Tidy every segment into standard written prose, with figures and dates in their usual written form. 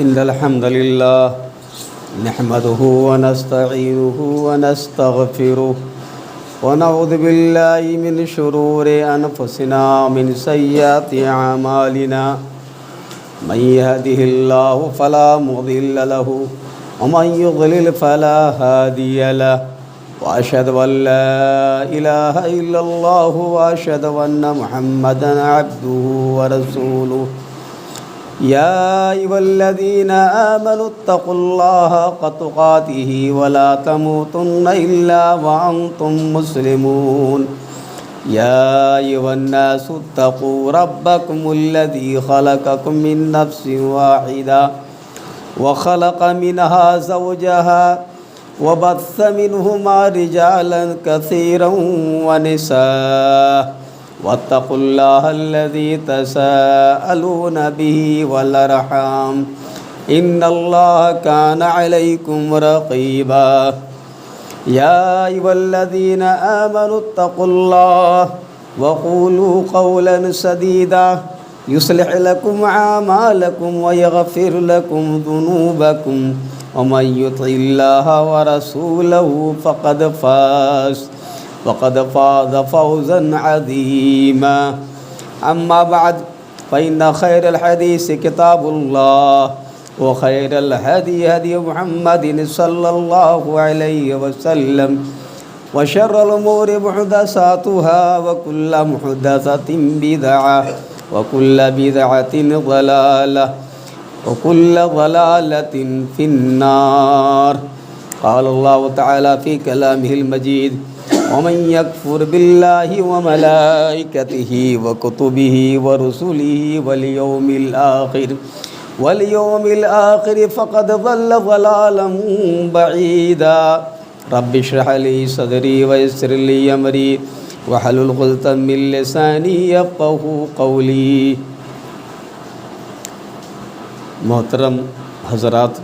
إن الحمد لله نحمده ونستعينه ونستغفره ونعوذ بالله من شرور أنفسنا ومن سيئات أعمالنا من يهده الله فلا مضل له ومن يضلل فلا هادي له وأشهد أن لا إله إلا الله وأشهد أن محمدا عبده ورسوله يا أيها الذين آمنوا اتقوا الله حق تقاته ولا تموتن إلا وأنتم مسلمون يا أيها الناس اتقوا ربكم الذي خلقكم من نفس واحدة وخلق منها زوجها وبث منهما رجالا كثيرا ونساء واتقوا الله الذي تساءلون به والأرحام إن الله كان عليكم رقيبا يا أيها الذين آمنوا اتقوا الله وقولوا قولا سديدا يصلح لكم أعمالكم ويغفر لكم ذنوبكم ومن يطع الله ورسوله فقد فاز فوزا عظيما أما بعد فإن خير الحديث كتاب الله وخير الهدي هدي محمد صلى الله عليه وسلم وشر الأمور محدثاتها وكل محدثة بدعة وكل بدعة ضلالة وكل ضلالة في النار قال الله تعالى في كلامه المجيد ومن يكفر بالله وملائكته وكتبه ورسله واليوم الآخر فقد ضل ضلالا بعيدا رب اشرح لي صدري ويسر لي أمري واحلل عقدة من لساني يفقهوا قولي. محترم حضرات،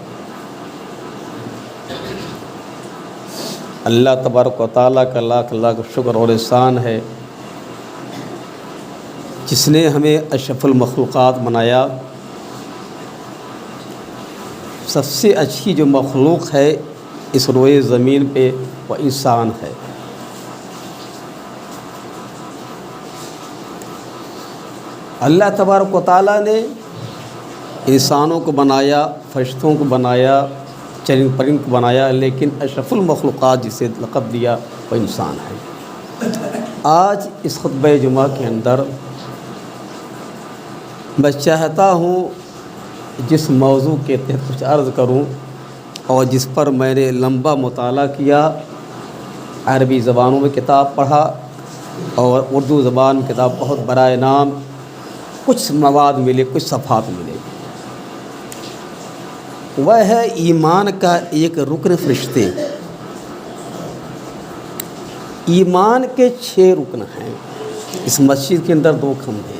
اللہ تبارک و تعالیٰ کا لاکھ لاکھ شکر اور احسان ہے جس نے ہمیں اشرف المخلوقات بنایا. سب سے اچھی جو مخلوق ہے اس روئے زمین پہ وہ انسان ہے. اللہ تبارک و تعالیٰ نے انسانوں کو بنایا، فرشتوں کو بنایا، چرند پرند کو بنایا، لیکن اشرف المخلوقات جسے لقب دیا وہ انسان ہے. آج اس خطبہ جمعہ کے اندر میں چاہتا ہوں جس موضوع کے تحت کچھ عرض کروں اور جس پر میں نے لمبا مطالعہ کیا، عربی زبانوں میں کتاب پڑھا اور اردو زبان میں کتاب بہت برائے نام کچھ مواد ملے، کچھ صفحات ملے. وہ ہے ایمان کا ایک رکن فرشتے. ایمان کے 6 رکن ہیں. اس مسجد کے اندر 2 کھمبے،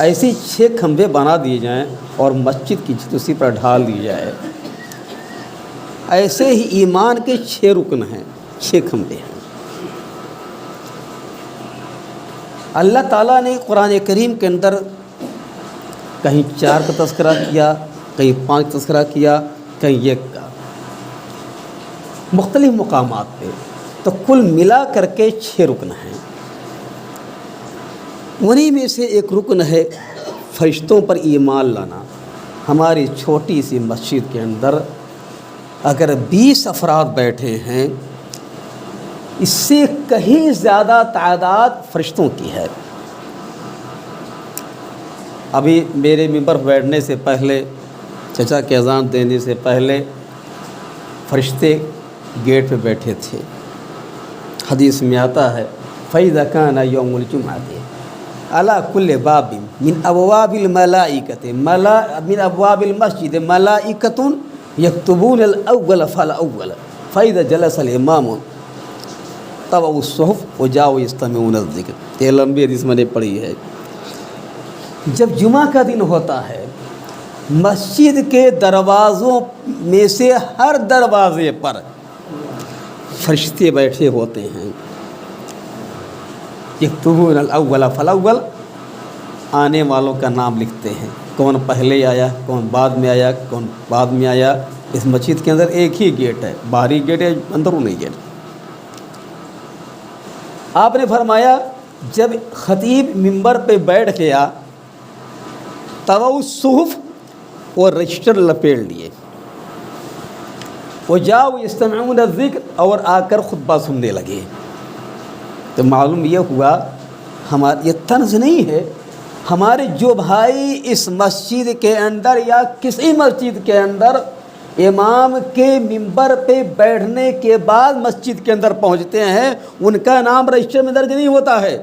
ایسے 6 کھمبے بنا دیے جائیں اور مسجد کی چھت اسی پر ڈھال دی جائے. ایسے ہی ایمان کے 6 رکن ہیں، 6 کھمبے ہیں. اللہ تعالیٰ نے قرآن کریم کے اندر کہیں 4 کا تذکرہ کیا، کہیں 5 تذکرہ کیا، کہیں 1 کا، مختلف مقامات پہ. تو کل ملا کر کے 6 رکن ہیں. انہی میں سے ایک رکن ہے فرشتوں پر ایمان لانا. ہماری چھوٹی سی مسجد کے اندر اگر 20 افراد بیٹھے ہیں، اس سے کہیں زیادہ تعداد فرشتوں کی ہے. ابھی میرے ممبر بیٹھنے سے پہلے، چچا کے اذان دینے سے پہلے فرشتے گیٹ پہ بیٹھے تھے. حدیث میں آتا ہے فَإِذَا كَانَ يَوْمُ الْجُمْعَةِ عَلَى كُلِّ بَابٍ مِنْ أَبْوَابِ الْمَلَائِكَةِ مِنْ أَبْوَابِ الْمَسْجِدِ مَلَائِكَةٌ يَكْتُبُونَ الْأَوَّلَ فَالْأَوَّلَ فَإِذَا جَلَسَ الْإِمَامُ طَوَعُوا الصُّحُفَ وَجَاءُوا يَسْتَمِعُونَ الذِّكْرَ. یہ لمبی حدیث میں نے پڑھی ہے. جب جمعہ کا دن ہوتا ہے، مسجد کے دروازوں میں سے ہر دروازے پر فرشتے بیٹھے ہوتے ہیں. یکتبون الاول فالاول، آنے والوں کا نام لکھتے ہیں. کون پہلے آیا، کون بعد میں آیا، کون بعد میں آیا۔ اس مسجد کے اندر ایک ہی گیٹ ہے، باہری گیٹ ہے، اندرونی گیٹ۔ آپ نے فرمایا جب خطیب ممبر پہ بیٹھ گیا تب الصحف اور رجسٹر لپیٹ لیے، وہ جاؤ یستمعون الذکر اور آ کر خطبہ سننے لگے۔ تو معلوم یہ ہوا ہمارا یہ طنز نہیں ہے، ہمارے جو بھائی اس مسجد کے اندر یا کسی مسجد کے اندر امام کے ممبر پہ بیٹھنے کے بعد مسجد کے اندر پہنچتے ہیں ان کا نام رجسٹر میں درج نہیں ہوتا ہے،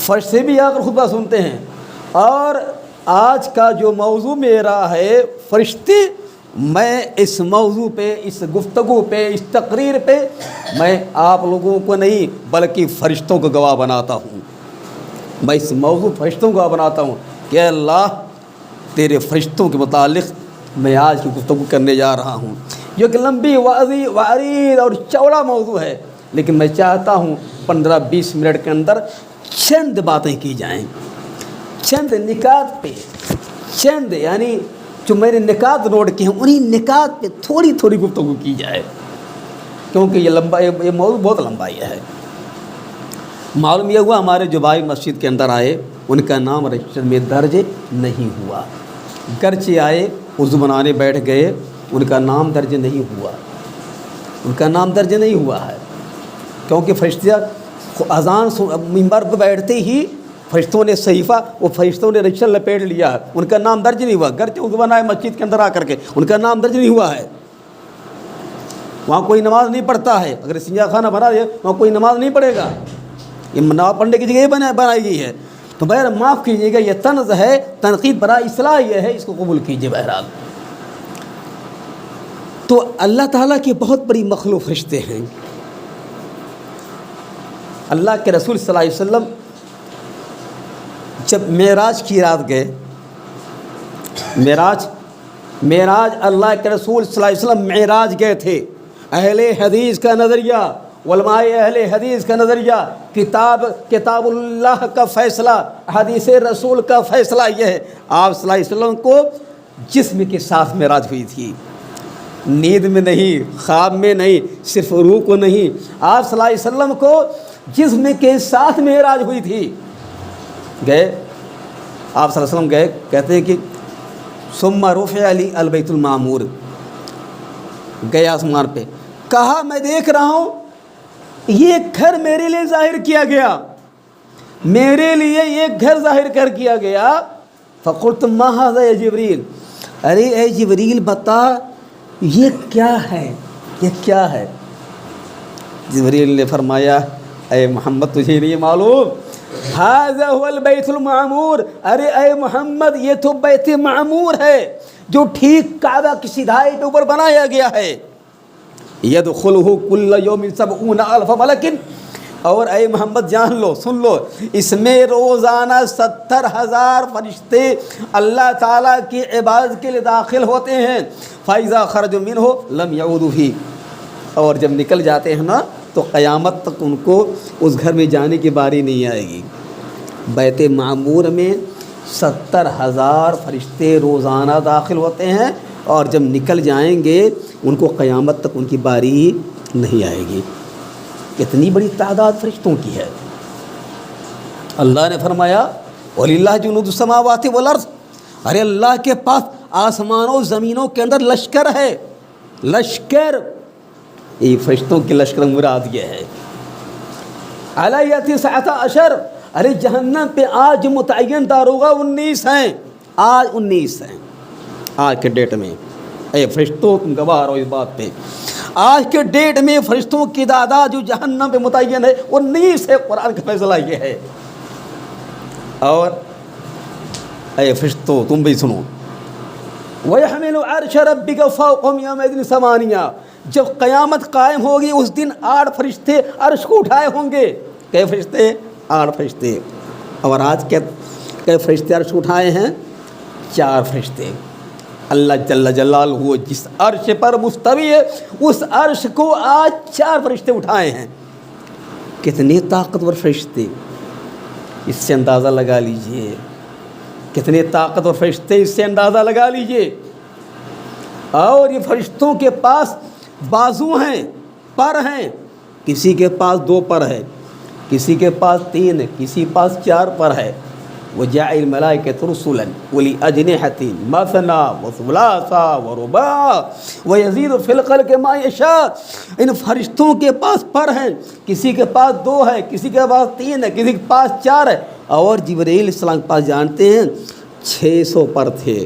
فرش سے بھی آ کر خطبہ سنتے ہیں۔ اور آج کا جو موضوع میرا ہے فرشتے، میں اس موضوع پہ، اس گفتگو پہ، اس تقریر پہ میں آپ لوگوں کو نہیں بلکہ فرشتوں کو گواہ بناتا ہوں۔ میں اس موضوع فرشتوں کو گواہ بناتا ہوں کہ اللہ تیرے فرشتوں کے متعلق میں آج کی گفتگو کرنے جا رہا ہوں۔ یہ ایک لمبی وعریض اور چوڑا موضوع ہے، لیکن میں چاہتا ہوں 15-20 منٹ کے اندر چند باتیں کی جائیں، چند نکات پہ، چند یعنی جو میں نے نکات نوٹ کیے ہیں انہیں نکات پہ تھوڑی تھوڑی گفتگو کی جائے، کیونکہ یہ موضوع بہت لمبا ہے۔ معلوم یہ ہوا ہمارے جو بھائی مسجد کے اندر آئے ان کا نام رجسٹر میں درج نہیں ہوا، گرچہ آئے وضو بنانے بیٹھ گئے ان کا نام درج نہیں ہوا، ان کا نام درج نہیں ہوا ہے، کیونکہ فرشتہ اذان ممبر پہ بیٹھتے ہی فرشتوں نے صحیفہ وہ فرشتوں نے رجسٹر لپیٹ لیا، ان کا نام درج نہیں ہوا، گرچہ وضو بنائے مسجد کے اندر آ کر کے ان کا نام درج نہیں ہوا ہے۔ وہاں کوئی نماز نہیں پڑھتا ہے، اگر سنجا خانہ بنا دے وہاں کوئی نماز نہیں پڑھے گا، یہ نماز پڑھنے کی جگہ بنائی گئی ہے۔ تو بہرحال معاف کیجیے گا، یہ طنز ہے، تنقید برائے اصلاح یہ ہے، اس کو قبول کیجیے۔ بہرحال تو اللہ تعالیٰ کے بہت بڑی مخلوق فرشتے ہیں۔ اللہ کے رسول صلی اللہ علیہ وسلم جب معراج کی رات گئے، معراج اللہ کے رسول صلی اللہ علیہ وسلم معراج گئے تھے۔ اہل حدیث کا نظریہ، علماء اہل حدیث کا نظریہ، کتاب اللہ کا فیصلہ، حدیث رسول کا فیصلہ یہ ہے آپ صلی اللہ علیہ وسلم کو جسم کے ساتھ معراج ہوئی تھی، نیند میں نہیں، خواب میں نہیں، صرف روح کو نہیں، آپ صلی اللہ علیہ وسلم کو جسم کے ساتھ معراج ہوئی تھی۔ گئے آپ صلی اللہ علیہ وسلم گئے، کہتے ہیں کہ ثم رفع علی البیت المعمور، گئے آسمان پہ، کہا میں دیکھ رہا ہوں یہ گھر میرے لیے ظاہر کیا گیا، میرے لیے یہ گھر ظاہر کر کیا گیا۔ فقلت ما ھذا یا جبریل، ارے اے جبریل بتا یہ کیا ہے، یہ کیا ہے؟ جبریل نے فرمایا اے محمد تجھے نہیں معلوم، ھذا ھو البیت المعمور، ارے اے محمد یہ تو بیت معمور ہے جو ٹھیک کعبہ کی سیدھائی کے اوپر بنایا گیا ہے۔ یدخلہ کل یوم 70,000 ملک، اور اے محمد جان لو، سن لو، اس میں روزانہ 70,000 فرشتے اللہ تعالیٰ کی عبادت کے لیے داخل ہوتے ہیں۔ فَإِذَا خَرَجُوا مِنْهُ لَمْ يَعُودُوا فِيهِ، اور جب نکل جاتے ہیں نا تو قیامت تک ان کو اس گھر میں جانے کی باری نہیں آئے گی۔ بیت معمور میں 70,000 فرشتے روزانہ داخل ہوتے ہیں، اور جب نکل جائیں گے ان کو قیامت تک ان کی باری نہیں آئے گی۔ اتنی بڑی تعداد فرشتوں کی ہے۔ اللہ نے فرمایا وَلِلَّهِ جُنُودُ السَّمَاوَاتِ وَالْأَرْضِ، ارے اللہ کے پاس آسمانوں زمینوں کے اندر لشکر ہے، لشکر، یہ فرشتوں کی لشکر مراد یہ ہے۔ عَلَيَّ 19، ارے جہنم پہ آج متعین داروغہ 19 ہیں، آج 19 ہیں، آج کے ڈیٹ میں۔ اے فرشتوں تم گواہ رہو اس بات پہ، آج کے ڈیٹ میں فرشتوں کی تعداد جو جہنم پہ متعین ہے 19 ہے، قرآن کا فیصلہ یہ ہے۔ اور اے فرشتوں تم بھی سنو، وَيَحْمِلُ عَرْشَ رَبِّكَ فَوْقَهُمْ يَوْمَئِذٍ 8، جب قیامت قائم ہوگی اس دن 8 فرشتے عرش کو اٹھائے ہوں گے۔ کئے فرشتے؟ 8 فرشتے۔ اور آج کئے فرشتے عرش اٹھائے ہیں؟ 4 فرشتے۔ اللہ جل جلالہ جس عرش پر مستوی ہے اس عرش کو آج 4 فرشتے اٹھائے ہیں۔ کتنے طاقتور فرشتے، اس سے اندازہ لگا لیجئے کتنے طاقتور فرشتے، اس سے اندازہ لگا لیجئے۔ اور یہ فرشتوں کے پاس بازو ہیں، پر ہیں، کسی کے پاس 2 پر ہے، کسی کے پاس 3 ہے، کسی پاس 4 پر ہے۔ وَجَعَلَ الْمَلَائِكَةَ رُسُلًا أُولِي أَجْنِحَةٍ مَثْنَىٰ وَثُلَاثَ وَرُبَاعَ وَيَزِيدُ فِي الْخَلْقِ مَا يَشَاءُ۔ ان فرشتوں کے پاس پر ہیں، کسی کے پاس 2 ہے، کسی کے پاس 3 ہے، کسی کے پاس 4 ہے۔ اور جبرائیل علیہ السلام کے پاس جانتے ہیں 600 پر تھے۔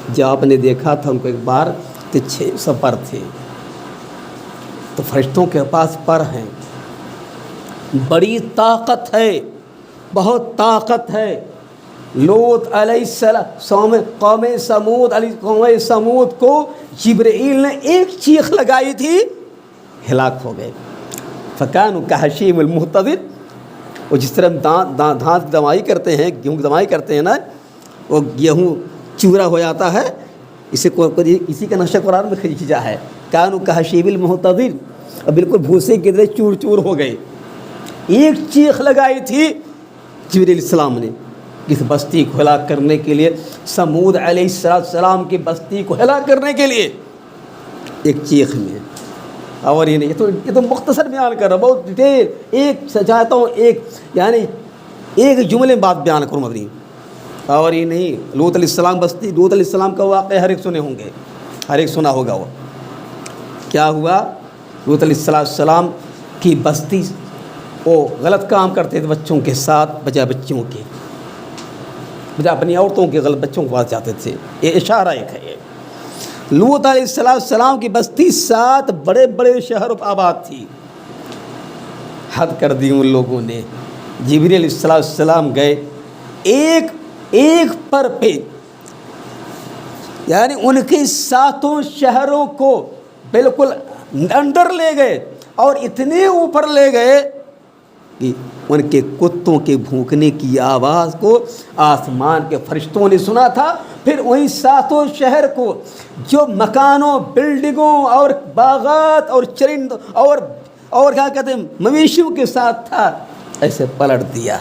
جب آپ نے دیکھا تھا ان کو ایک بار تو 600 پر تھے۔ تو فرشتوں کے پاس پر ہیں، بڑی طاقت ہے، بہت طاقت ہے۔ لوط علیہ السلام قوم سمود کو جبرائیل نے ایک چیخ لگائی تھی، ہلاک ہو گئے۔ فکانوا کحشیم المحتضر، وہ جس طرح دھانت دمائی کرتے ہیں، گیہوں کی دمائی کرتے ہیں نا، وہ گیہوں چورا ہو جاتا ہے، اسی کا نقشہ قرآن میں کھینچا ہے۔ کانوا کحشیم المحتضر، اور بالکل بھوسے کی طرح چور چور ہو گئے۔ ایک چیخ لگائی تھی جبرائیل علیہ السلام نے اس بستی کو ہلاک کرنے کے لیے، سمود علیہ السلام کی بستی کو ہلاک کرنے کے لیے، ایک چیخ میں۔ اور یہ نہیں، یہ تو مختصر بیان کر رہا ہوں، بہت ڈیٹیل، ایک چاہتا ہوں ایک جملے میں بات بیان کروں مدنی۔ اور یہ نہیں، لوط علیہ السلام بستی، لوط علیہ السلام کا واقعہ ہر ایک سنے ہوں گے، ہر ایک سنا ہوگا۔ وہ کیا ہوا؟ لوط علیہ السلام کی بستی، وہ غلط کام کرتے تھے بچوں کے ساتھ، بجائے بچوں کے، بجائے اپنی عورتوں کے غلط بچوں کے پاس جاتے تھے۔ یہ اشارہ ایک ہے۔ یہ لوط علیہ السلام کی بستی 7 بڑے بڑے شہروں پر آباد تھی۔ حد کر دی ان لوگوں نے۔ جبرائیل علیہ السلام گئے ایک پر پہ، یعنی ان کے 7 شہروں کو بالکل اندر لے گئے، اور اتنے اوپر لے گئے کہ ان کے کتوں کے بھونکنے کی آواز کو آسمان کے فرشتوں نے سنا تھا۔ پھر وہی 7 شہر کو جو مکانوں، بلڈنگوں اور باغات اور چرند اور کیا کہتے ہیں مویشیوں کے ساتھ تھا، ایسے پلٹ دیا۔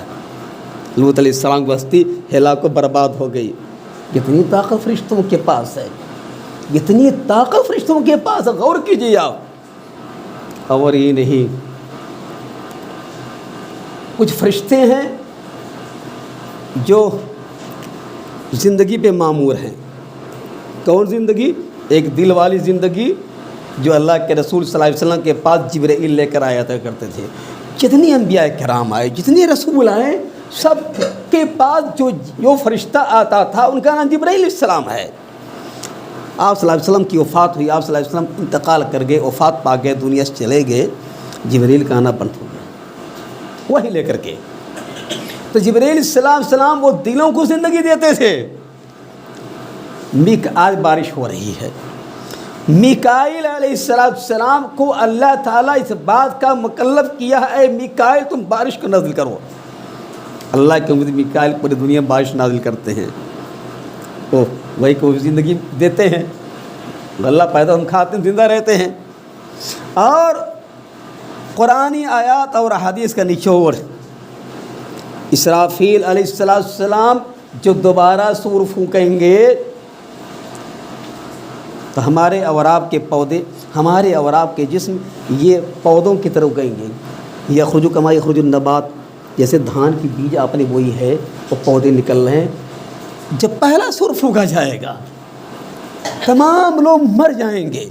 لوط علیہ السلام کی بستی ہلاک و برباد ہو گئی۔ کتنی طاقت فرشتوں کے پاس ہے، کتنی طاقت فرشتوں کے پاس ہے، غور کیجیے آپ۔ اور یہ نہیں، کچھ فرشتے ہیں جو زندگی پہ معمور ہیں۔ کون زندگی؟ ایک دل والی زندگی جو اللہ کے رسول صلی اللہ علیہ وسلم کے پاس جبرائیل لے کر آیا کرتے تھے۔ جتنی انبیاء کرام آئے، جتنے رسول آئے، سب کے پاس جو فرشتہ آتا تھا ان کا نام جبرائیل علیہ السلام ہے۔ آپ صلی اللہ علیہ وسلم کی وفات ہوئی، آپ صلی اللہ علیہ وسلم انتقال کر گئے، وفات پا گئے، دنیا سے چلے گئے، جبرائیل کا آنا بند ہو گیا وہی لے کر کے۔ تو جبرائیل علیہ السلام وہ دلوں کو زندگی دیتے تھے۔ آج بارش ہو رہی ہے، میکائیل علیہ السلام کو اللہ تعالیٰ اس بات کا مکلف کیا ہے، اے میکائیل تم بارش کو نازل کرو۔ اللہ کے امید میکائیل پوری دنیا میں بارش نازل کرتے ہیں، تو وہی کو زندگی دیتے ہیں۔ اللہ پیدا ہم کھاتے ہیں، زندہ رہتے ہیں۔ اور قرآنی آیات اور احادیث کا نچوڑ، اسرافیل علیہ السلام جو دوبارہ سور پھونکیں گے تو ہمارے اوراب کے پودے، ہمارے اوراب کے جسم یہ پودوں کی طرح اگیں گے۔ یخرج کما یخرج النبات، جیسے دھان کی بیج آپ نے بوئی ہے وہ پودے نکل رہے ہیں۔ جب پہلا سور پھونکا جائے گا تمام لوگ مر جائیں گے،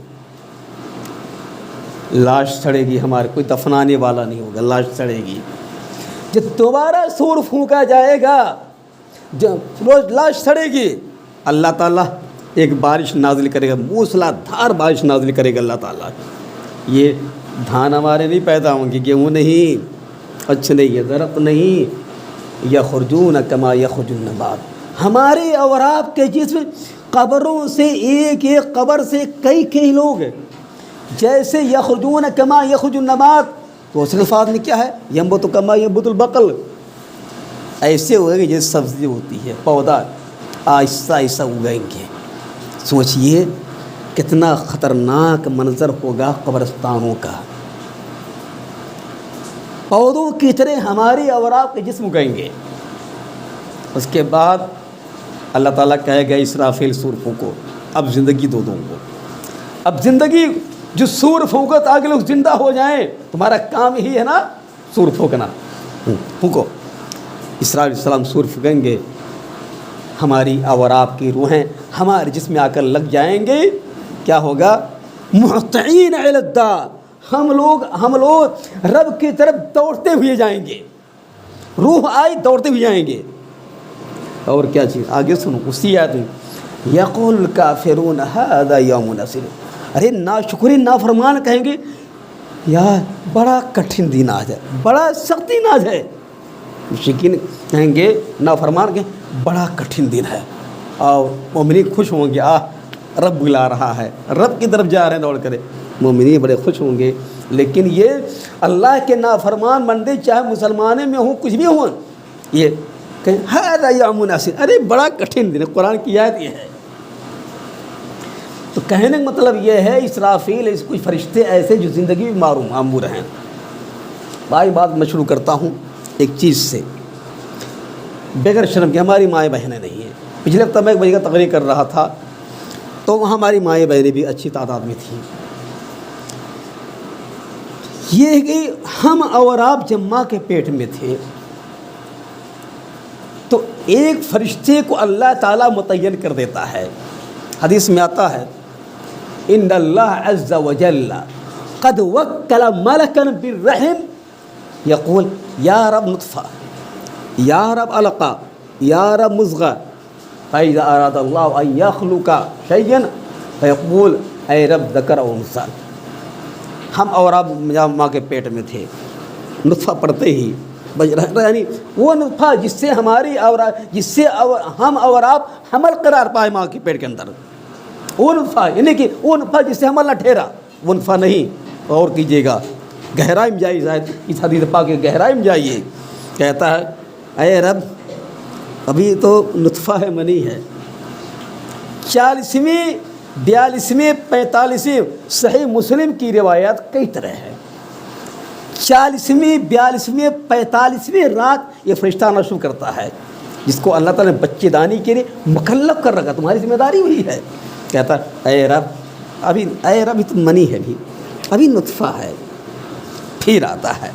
لاش سڑے گی، ہمارے کوئی دفنانے والا نہیں ہوگا، لاش سڑے گی۔ جب دوبارہ سور پھونکا جائے گا، جب روز لاش سڑے گی، اللہ تعالیٰ ایک بارش نازل کرے گا، موسلا دھار بارش نازل کرے گا اللہ تعالیٰ۔ یہ دھان ہمارے نہیں پیدا ہوں گے، گیہوں نہیں، اچھا نہیں، یہ درخت نہیں، یخرجون کما یخرج النبات۔ ہمارے اور آپ کے جسم قبروں سے، ایک ایک قبر سے کئی لوگ جیسے یخرجون کما یخرج النبات، تو اس الفاظ میں کیا ہے؟ ینبت کما ینبت البقل، ایسے ہوئے گے جیسے سبزی ہوتی ہے، پودا آہستہ آہستہ اگائیں گے۔ سوچئے کتنا خطرناک منظر ہوگا قبرستانوں کا۔ پودوں کی طرح ہمارے اور آپ کے جسم اگائیں گے، اس کے بعد اللہ تعالیٰ کہے گا اسرافیل سور پھونکو، اب زندگی دو دوں گو، اب زندگی جو سور پھونکو تاکہ لوگ زندہ ہو جائیں، تمہارا کام ہی ہے نا سور پھونکنا، پھونکو۔ اسرافیل علیہ السلام سور پھونکیں گے، ہماری اور آپ کی روحیں ہمارے جسم میں آ کر لگ جائیں گے، کیا ہوگا؟ محطعین الی الدار، ہم لوگ رب کی طرف دوڑتے ہوئے جائیں گے، روح آئی دوڑتے ہوئے جائیں گے۔ اور کیا چیز آگے سنو اسی آیت میں، یقول الکافرون ھذا یوم عسیر، ارے ناشکری نافرمان کہیں گے یار بڑا کٹھن دن آج ہے، بڑا سخت دن آج ہے۔ مشرکین کہیں گے، نافرمان کہیں بڑا کٹھن دن ہے، اور مومنین خوش ہوں گے، رب بلا رہا ہے، رب کی طرف جا رہے ہیں دوڑ کرے، مومنین بڑے خوش ہوں گے۔ لیکن یہ اللہ کے نافرمان بندے چاہے مسلمانوں میں ہوں کچھ بھی ہوں، یہ کہیں ھذا یوم عسیر، ارے بڑا کٹھن دن ہے، قرآن کی آیت یہ ہے۔ تو کہنے کا مطلب یہ ہے اسرافیل کچھ فرشتے ایسے جو زندگی میں معمور ہیں۔ بھائی بات میں شروع کرتا ہوں ایک چیز سے، بغیر شرم کے ہماری مائیں بہنیں نہیں ہیں۔ پچھلے ہفتہ میں ایک بجے کا تقریر کر رہا تھا تو وہاں ہماری مائیں بہنیں بھی اچھی تعداد میں تھیں۔ یہ کہ ہم اور آپ جب ماں کے پیٹ میں تھے تو ایک فرشتے کو اللہ تعالیٰ متعین کر دیتا ہے۔ حدیث میں آتا ہے ان اللہ عز وجل قد وکل ملکا بالرحم یقول یا رب نطفہ یا رب علقہ یا رب مضغہ فاذا اراد اللہ ان یخلق شیئا فیقول اے رب ذکر و انثی۔ ہم اور آپ ماں کے پیٹ میں تھے، نطفہ پڑتے ہی یعنی وہ نطفہ جس سے ہماری اور جس سے ہم اور آپ حمل قرار پائے ماں کے پیٹ کے اندر، وہ نطفہ یعنی کہ وہ نطفہ جس سے حمل نہ ٹھہرا، وہ نطفہ نہیں۔ اور کیجیے گا گہرائی میں جائیے، اس حدیث پاک کے گہرائی میں جائیے، کہتا ہے اے رب ابھی تو نطفہ ہے، منی ہے۔ 40ویں 42ویں 45ویں صحیح مسلم کی روایات کئی طرح ہے۔ 40ویں 42ویں 45ویں رات یہ فرشتہ آنا شروع کرتا ہے، جس کو اللہ تعالیٰ نے بچے دانی کے لیے مکلف کر رکھا، تمہاری ذمہ داری وہی ہے۔ کہتا ہے اے رب ابھی تو منی ہے، ابھی نطفہ ہے۔ پھر آتا ہے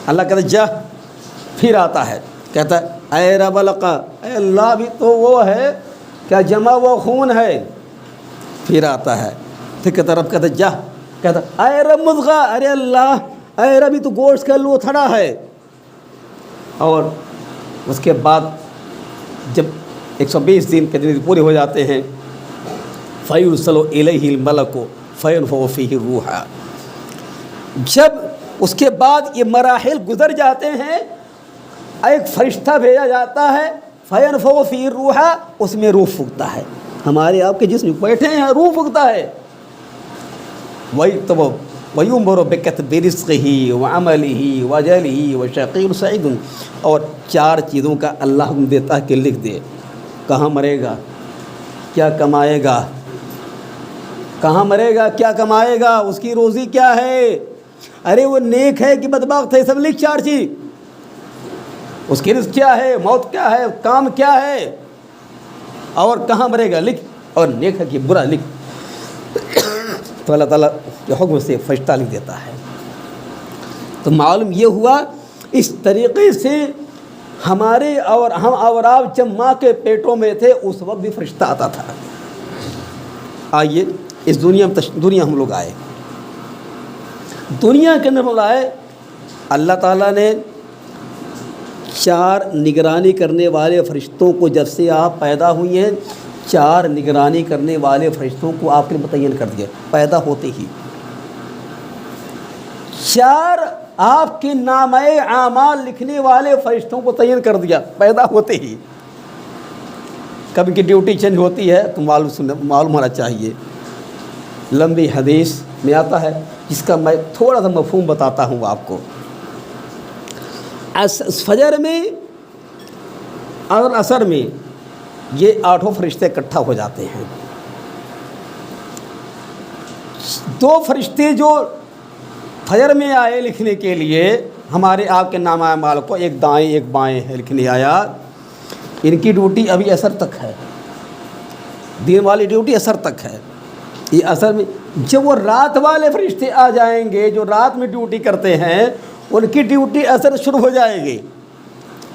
اللہ کہتا ہے جا، پھر آتا ہے کہتا ہے اے رب علقہ، اے اللہ بھی تو وہ ہے کیا جمع وہ خون ہے۔ پھر آتا ہے پھر کہتا رب کہتا جا، کہتا اے رب مضغہ، ارے اللہ اے رب تو گوشت کا لوتھڑا ہے۔ اور اس کے بعد جب 120 دن کے دن پورے ہو جاتے ہیں فَيُرْسَلُ إِلَيْهِ الْمَلَكُ فَيَنْفُخُ فِيهِ الرُّوحَ، جب اس کے بعد یہ مراحل گزر جاتے ہیں ایک فرشتہ بھیجا جاتا ہے فَيَنْفُخُ فِيهِ الرُّوحَ، اس میں روح پھونکتا ہے، ہمارے آپ کے جسم بیٹھے ہیں روح پھونکتا ہے۔ وَيُؤْمَرُ بِكَتْبِ رِزْقِهِ وَعَمَلِهِ وَأَجَلِهِ وَشَقِيٌّ سَعِيدٌ، اور 4 چیزوں کا اللہ حکم دیتا ہے کہ لکھ دے، کہاں مرے گا، کیا کمائے گا، کہاں مرے گا کیا کمائے گا، اس کی روزی کیا ہے، ارے وہ نیک ہے کہ بدبخت ہے، سب لکھ 4 چیز، اس کی رزق کیا ہے، موت کیا ہے، کام کیا ہے، اور کہاں مرے گا لکھ، اور نیک ہے کہ برا لکھ۔ تو اللہ تعالیٰ کے حکم سے فرشتہ لکھ دیتا ہے۔ تو معلوم یہ ہوا اس طریقے سے ہمارے اور ہم اور آپ جب ماں کے پیٹوں میں تھے اس وقت بھی فرشتہ آتا تھا۔ آئیے اس دنیا ہم لوگ آئے، دنیا کے اندر ہم آئے، اللہ تعالیٰ نے 4 نگرانی کرنے والے فرشتوں کو جب سے آپ پیدا ہوئی ہیں 4 نگرانی کرنے والے فرشتوں کو آپ کے متعین کر دیا پیدا ہوتے ہی۔ 4 آپ کے نامہ اعمال لکھنے والے فرشتوں کو تعین کر دیا پیدا ہوتے ہی۔ کبھی کی ڈیوٹی چینج ہوتی ہے تو معلوم ہونا چاہیے۔ لمبی حدیث میں آتا ہے جس کا میں تھوڑا سا مفہوم بتاتا ہوں آپ کو۔ فجر میں اور عصر میں یہ 8 فرشتے اکٹھا ہو جاتے ہیں۔ 2 فرشتے جو فجر میں آئے لکھنے کے لیے ہمارے آپ کے نامہ اعمال کو، ایک دائیں ایک بائیں لکھنے آیا، ان کی ڈیوٹی ابھی اثر تک ہے، دین والی ڈیوٹی اثر تک ہے۔ یہ اثر میں جب وہ رات والے فرشتے آ جائیں گے جو رات میں ڈیوٹی کرتے ہیں، ان کی ڈیوٹی اثر شروع ہو جائے گی،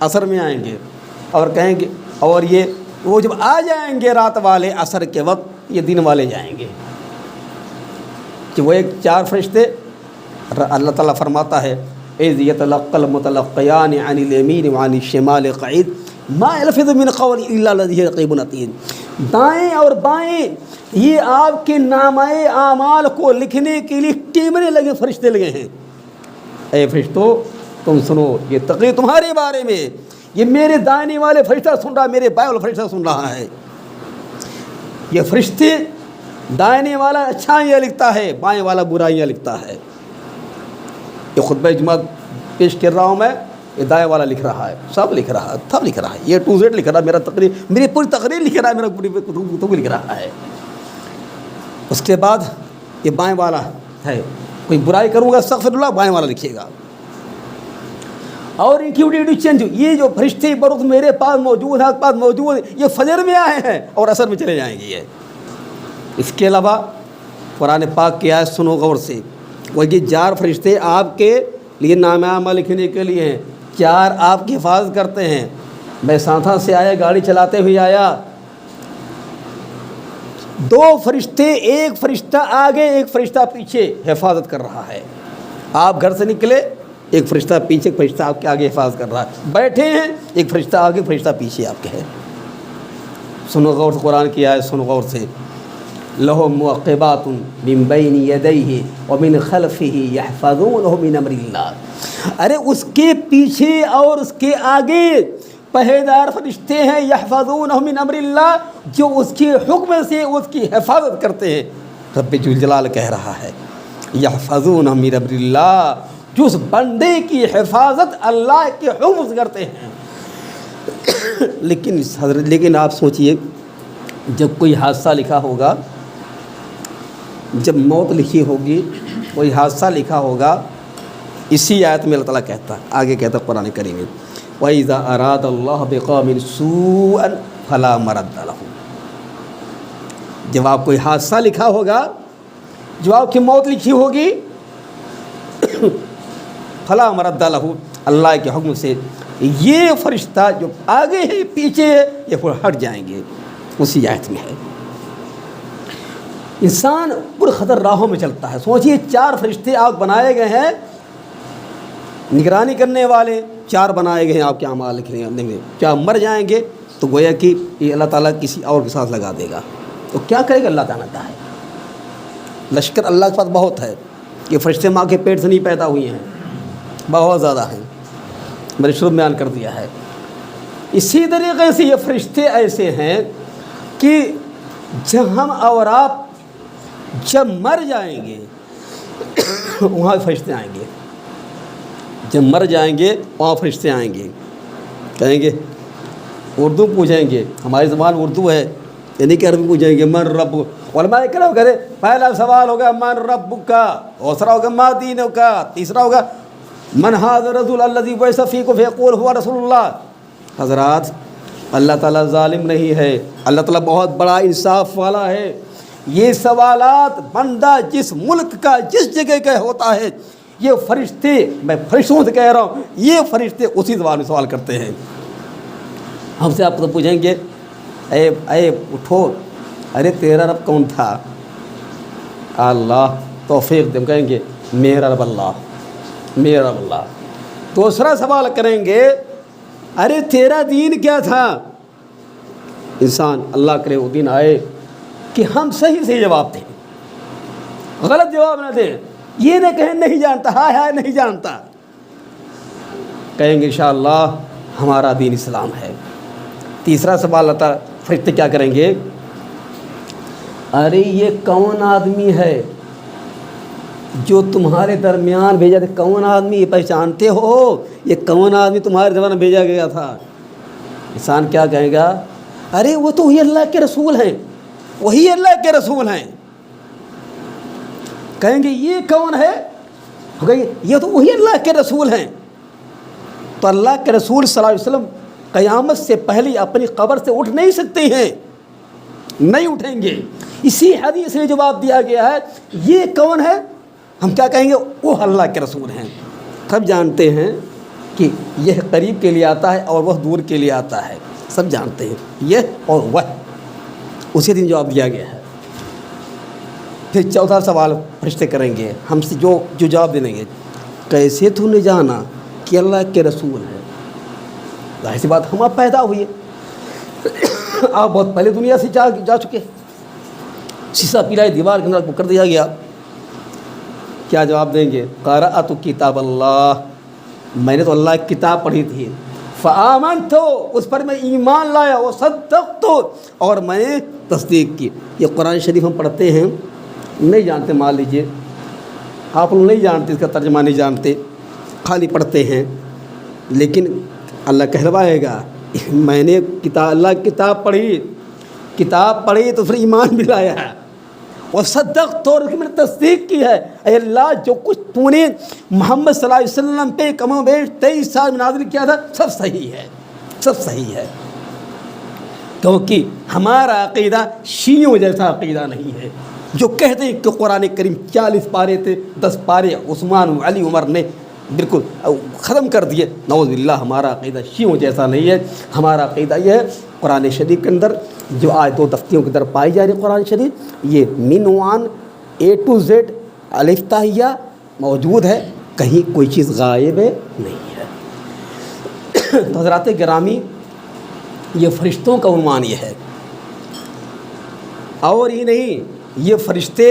اثر میں آئیں گے اور کہیں گے، اور یہ وہ جب آ جائیں گے رات والے اثر کے وقت، یہ دن والے جائیں گے کہ وہ ایک 4 فرشتے، اللہ تعالیٰ فرماتا ہے اذ یتلقى المتلقیان عن الیمین وعن الشمال قعید ما یلفظ من قول الا لدیہ رقیب عتید، دائیں اور بائیں یہ آپ کے نامہ اعمال کو لکھنے کے لیے کیمرے لگے، فرشتے لگے ہیں۔ اے فرشتوں تم سنو، یہ تقریر تمہارے بارے میں، یہ میرے دائیں والے فرشتہ سن رہا ہے، میرے بائیں والا فرشتہ سن رہا ہے۔ یہ فرشتے دائیں والا اچھائیاں لکھتا ہے، بائیں والا برائیاں لکھتا ہے۔ یہ خطبہ جمعہ پیش کر رہا ہوں میں، یہ دائیں والا لکھ رہا ہے، سب لکھ رہا ہے، سب لکھ رہا ہے، یہ ٹو زیڈ لکھ رہا ہے، میرا تقریر، میری پوری تقریر لکھ رہا ہے، میرا پوری کتب لکھ رہا ہے۔ اس کے بعد یہ بائیں والا ہے، کوئی برائی کروں گا استغفر اللہ، بائیں والا لکھیے گا۔ اور ان کی ڈیوٹی چینج، یہ جو فرشتے برخ میرے پاس موجود ہیں، پاس موجود ہیں، یہ فجر میں آئے ہیں اور اثر میں چلے جائیں گے۔ یہ اس کے علاوہ قرآن پاک کی آیت سنو غور سے، وہ یہ 4 فرشتے آپ کے لیے نامہ اعمال لکھنے کے لیے ہیں، 4 آپ کی حفاظت کرتے ہیں۔ میں سانتھا سے آیا، گاڑی چلاتے ہوئے آیا، 2 فرشتے، ایک فرشتہ آگے ایک فرشتہ پیچھے حفاظت کر رہا ہے۔ آپ گھر سے نکلے، ایک فرشتہ پیچھے، ایک فرشتہ آپ کے آگے حفاظت کر رہا ہے، بیٹھے ہیں، ایک فرشتہ آگے فرشتہ پیچھے آپ کے ہے۔ سنو غور سے قرآن کی آیت، سنو غور سے، لَهُ مُعَقِّبَاتٌ مِّن بَيْنِ يَدَيْهِ وَمِنْ خَلْفِهِ يَحْفَظُونَهُ مِنْ أَمْرِ اللَّهِ، ارے اس کے پیچھے اور اس کے آگے پہریدار فرشتے ہیں، یحفظونہ من امر اللہ، جو اس کے حکم سے اس کی حفاظت کرتے ہیں۔ رب ذوالجلال کہہ رہا ہے یحفظونہ من امر اللہ، جو اس بندے کی حفاظت اللہ کے حکم سے کرتے ہیں۔ لیکن آپ سوچئے، جب کوئی حادثہ لکھا ہوگا، جب موت لکھی ہوگی، کوئی حادثہ لکھا ہوگا، اسی آیت میں اللہ تعالیٰ کہتا ہے، آگے کہتا ہے قرآن کریم میں، وَإِذَا أَرَادَ اللَّهُ بِقَوْمٍ سُوءًا فَلَا مَرَدَّ لَهُ، جب آپ کوئی حادثہ لکھا ہوگا، جو آپ کی موت لکھی ہوگی، فَلَا مَرَدَّ لَهُ، اللہ کے حکم سے یہ فرشتہ جو آگے ہے پیچھے ہے، یہ پھر ہٹ جائیں گے۔ اسی آیت میں ہے۔ انسان پر خطر راہوں میں چلتا ہے۔ سوچئے 4 فرشتے آپ بنائے گئے ہیں، نگرانی کرنے والے 4 بنائے گئے ہیں آپ کے اعمال لکھنے میں، کیا مر جائیں گے تو گویا کہ یہ اللہ تعالیٰ کسی اور کے ساتھ لگا دے گا، تو کیا کرے گا اللہ تعالیٰ کا ہے۔ لشکر اللہ کے پاس بہت ہے، یہ فرشتے ماں کے پیٹ سے نہیں پیدا ہوئے ہیں، بہت زیادہ ہیں، میں نے شروع میں بیان کر دیا ہے۔ اسی طریقے سے یہ فرشتے ایسے ہیں کہ جب ہم اور آپ جب مر جائیں گے وہاں فرشتے آئیں گے، جب مر جائیں گے وہاں فرشتے آئیں گے، کہیں گے، اردو پوچھیں گے، ہماری زبان اردو ہے، یعنی کہ عربی پوچھیں گے، من رب، علماء کرام کہتے ہیں پہلا سوال ہوگا من رب کا، دوسرا ہوگا ما دین کا، تیسرا ہوگا من ھذا الرسول الذی بعث فیکم فیقول ھو رسول اللہ۔ حضرات، اللہ تعالیٰ ظالم نہیں ہے، اللہ تعالیٰ بہت بڑا انصاف والا ہے۔ یہ سوالات بندہ جس ملک کا، جس جگہ کا ہوتا ہے، یہ فرشتے، میں فرشتوں سے کہہ رہا ہوں، یہ فرشتے اسی زبان میں سوال کرتے ہیں۔ ہم سے آپ تو پوچھیں گے، اے اٹھو، ارے تیرا رب کون تھا؟ اللہ، توفیق دے، کہیں گے میرا رب اللہ، میرا رب اللہ۔ دوسرا سوال کریں گے، ارے تیرا دین کیا تھا؟ انسان اللہ کرے وہ دن آئے کہ ہم صحیح سے جواب دیں، غلط جواب نہ دیں، یہ نہ کہیں نہیں جانتا، ہائے نہیں جانتا، کہیں گے انشاءاللہ ہمارا دین اسلام ہے۔ تیسرا سوال آتا، فرشتے کیا کریں گے، ارے یہ کون آدمی ہے جو تمہارے درمیان بھیجا تھا؟ کون آدمی، یہ پہچانتے ہو؟ یہ کون آدمی تمہارے درمیان بھیجا گیا تھا؟ انسان کیا کہے گا، ارے وہ تو وہی اللہ کے رسول ہیں، وہی اللہ کے رسول ہیں۔ کہیں گے یہ کون ہے؟ یہ تو وہی اللہ کے رسول ہیں۔ تو اللہ کے رسول صلی اللہ علیہ وسلم قیامت سے پہلے اپنی قبر سے اٹھ نہیں سکتے ہیں، نہیں اٹھیں گے۔ اسی حدیث میں جواب دیا گیا ہے یہ کون ہے؟ ہم کیا کہیں گے؟ وہ اللہ کے رسول ہیں۔ سب جانتے ہیں کہ یہ قریب کے لیے آتا ہے اور وہ دور کے لیے آتا ہے، سب جانتے ہیں یہ اور وہ، اسی دن جواب دیا گیا ہے۔ پھر چوتھا سوال فرشتے کریں گے ہم سے، جو جواب دیں گے کیسے تو نے جانا کہ اللہ کے رسول ہے؟ ظاہر سی بات ہم آپ پیدا ہوئے، آپ بہت پہلے دنیا سے جا چکے، شیشہ پلائے دیوار کے اندر کو کر دیا گیا۔ کیا جواب دیں گے؟ قرأت کتاب اللہ، میں نے تو اللہ کی کتاب پڑھی تھی، فآمنت، اس پر میں ایمان لایا، وصدقت، اور میں نے تصدیق کی۔ یہ قرآن شریف ہم پڑھتے ہیں، نہیں جانتے، مان لیجئے آپ لوگ نہیں جانتے، اس کا ترجمہ نہیں جانتے، خالی پڑھتے ہیں، لیکن اللہ کہلوائے گا میں نے اللہ کی کتاب پڑھی تو پھر ایمان بھی لایا ہے، وصدقت، اور میں نے تصدیق کی ہے۔ اے اللہ جو کچھ تو نے محمد صلی اللہ علیہ وسلم پہ کم و بیش 23 سال میں نازل کیا تھا سب صحیح ہے، سب صحیح ہے، کیونکہ ہمارا عقیدہ شیعوں جیسا عقیدہ نہیں ہے جو کہتے ہیں کہ قرآن کریم 40 پارے تھے، 10 پارے عثمان علی عمر نے بالکل ختم کر دیے۔ نعوذ باللہ، ہمارا عقیدہ شیعوں جیسا نہیں ہے۔ ہمارا عقیدہ یہ ہے قرآن شریف کے اندر جو آیت و تختیوں کے اندر پائی جا رہی قرآن شریف، یہ من عنوان A to Z الف تا یا موجود ہے، کہیں کوئی چیز غائب نہیں ہے۔ تو حضرات گرامی، یہ فرشتوں کا عنوان یہ ہے، اور یہ نہیں، یہ فرشتے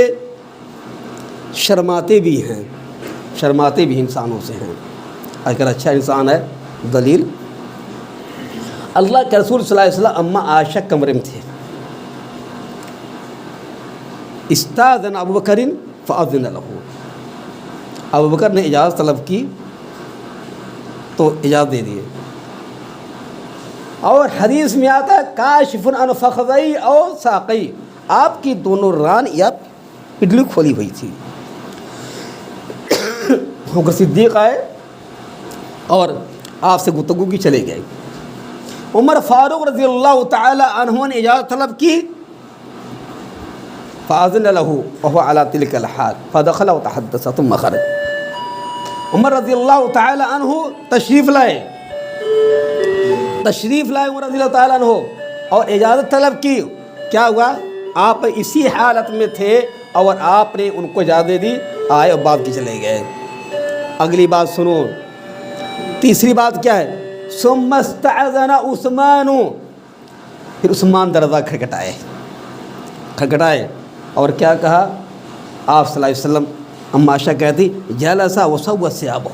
شرماتے بھی ہیں، شرماتے بھی انسانوں سے ہیں۔ اگر اچھا انسان ہے، دلیل اللہ کے رسول صلی اللہ علیہ وسلم اما عائشہ کمرے میں تھے، استاذن ابو بکر فاذن له، ابو بکر نے اجازت طلب کی تو اجازت دے دیے۔ اور حدیث میں آتا ہے کاشف عن فخذی او ساقی، آپ کی دونوں ران یا پڈلی کھولی ہوئی تھی۔ ابوبکر صدیق آئے اور آپ سے گفتگو کی چلے گئے۔ عمر فاروق رضی اللہ تعالی عنہ نے اجازت طلب کی، فاذن له وهو على تلك الحال فدخل وتحدث ثم خرج۔ عمر رضی اللہ تعالی عنہ تشریف لائے عمر رضی اللہ تعالی عنہ اور اجازت طلب کی۔ کیا ہوا؟ آپ اسی حالت میں تھے اور آپ نے ان کو اجازت دے دی، آئے اور بات کی چلے گئے۔ اگلی بات سنو، تیسری بات کیا ہے؟ ثم استأذن عثمان، پھر عثمان دروازہ کھٹکھٹائے اور کیا کہا؟ آپ صلی اللہ علیہ وسلم، اما عائشہ کہتی جلسا وسوى ثيابه،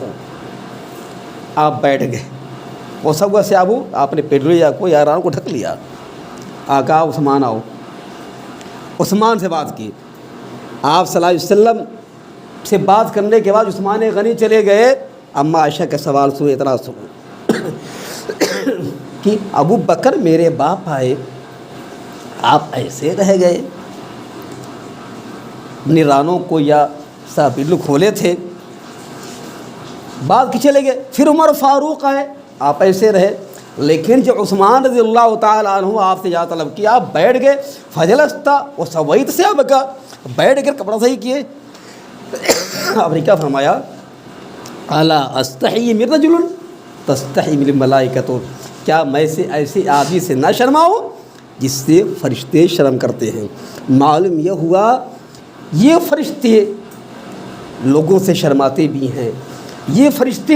آپ بیٹھ گئے، وسوى ثيابه، آپ نے پیٹریا کو یا ران کو ڈھک لیا۔ آقا عثمان آؤ، عثمان سے بات کی۔ آپ صلی اللہ علیہ وسلم سے بات کرنے کے بعد عثمان غنی چلے گئے۔ اما عائشہ کا سوال سنو، اعتراض سنو کہ ابو بکر میرے باپ آئے، آپ ایسے رہ گئے، اپنی رانوں کو یا پلو کھولے تھے، بات کی چلے گئے۔ پھر عمر فاروق آئے، آپ ایسے رہے، لیکن جو عثمان رضی اللہ تعالیٰ عنہ آپ سے اجازت طلب کیا، آپ بیٹھ گئے، فجلستا وسویت ثیابک، بیٹھ کر کپڑا صحیح کیے۔ آپ نے کیا فرمایا؟ الا استحی من رجل تستحی من الملائکۃ، کیا میں سے ایسے آدمی سے نہ شرماؤں جس سے فرشتے شرم کرتے ہیں۔ معلوم یہ ہوا یہ فرشتے لوگوں سے شرماتے بھی ہیں، یہ فرشتے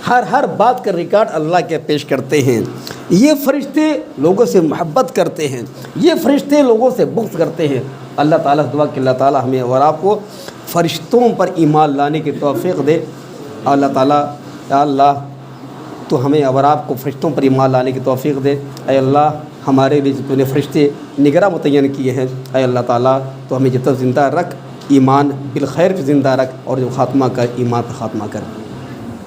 ہر بات کا ریکارڈ اللہ کے پیش کرتے ہیں، یہ فرشتے لوگوں سے محبت کرتے ہیں، یہ فرشتے لوگوں سے بغض کرتے ہیں۔ اللہ تعالیٰ دعا کہ اللہ تعالیٰ ہمیں اور آپ کو فرشتوں پر ایمان لانے کی توفیق دے۔ اللہ تعالیٰ، یا اللہ تو ہمیں اور آپ کو فرشتوں پر ایمان لانے کی توفیق دے۔ اے اللہ، ہمارے لیے تو نے فرشتے نگراں متعین کیے ہیں، اے اللہ تعالیٰ تو ہمیں جب تک زندہ رکھ، ایمان بالخیر پہ زندہ رکھ، اور جو خاتمہ کر ایمان پہ خاتمہ کر۔